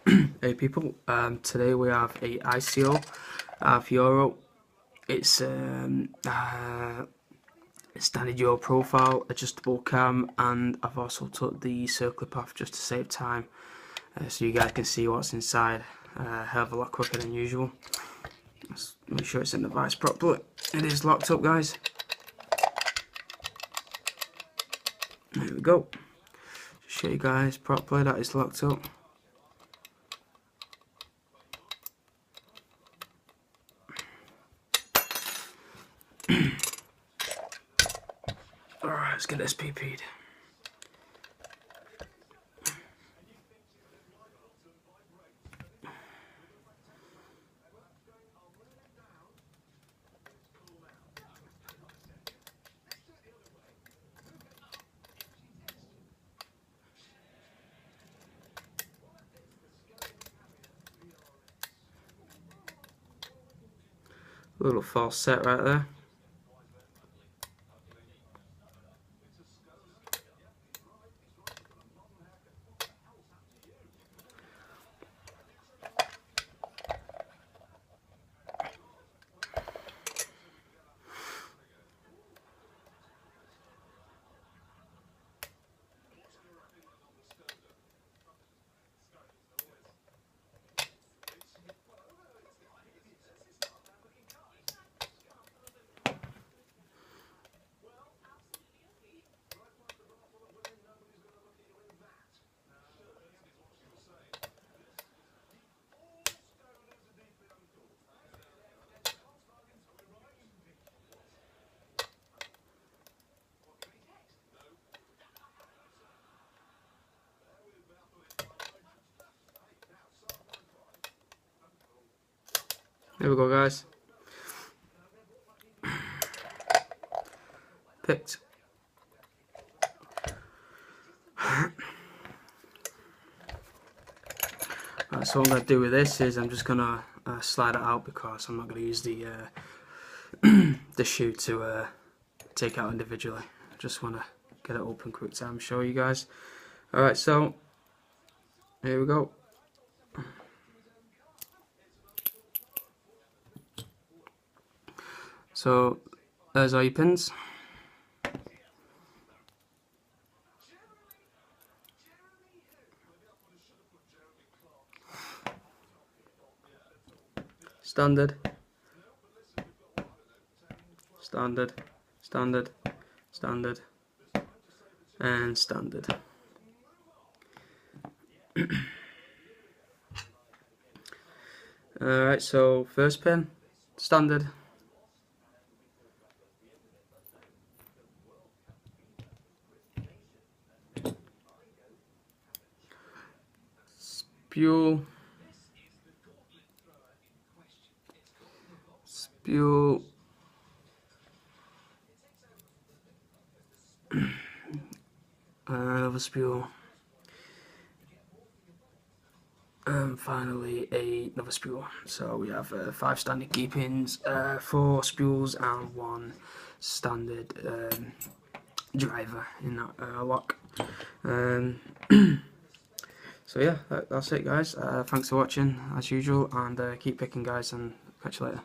Hey people, today we have a ISEO of Euro. It's standard Euro profile, adjustable cam, and I've also took the circular path just to save time, so you guys can see what's inside a hell of a lot quicker than usual. Let's make sure it's in the vise properly. It is locked up, guys. There we go. Just show you guys properly that it's locked up. Alright, let's get SPP'd. A little false set right there. There we go, guys. Picked. Right, so what I'm going to do with this is I'm just going to slide it out, because I'm not going to use the the shoe to take out individually. I just want to get it open quick time, show you guys. Alright, so here we go. So there's all your pins. Standard, standard, standard, standard, and standard. Alright, so first pin, standard. Spool. Spool. Another spool. And finally another spool. So we have 5 standard key pins, 4 spools, and 1 standard driver in that lock. So yeah, that's it, guys. Thanks for watching as usual, and keep picking, guys, and catch you later.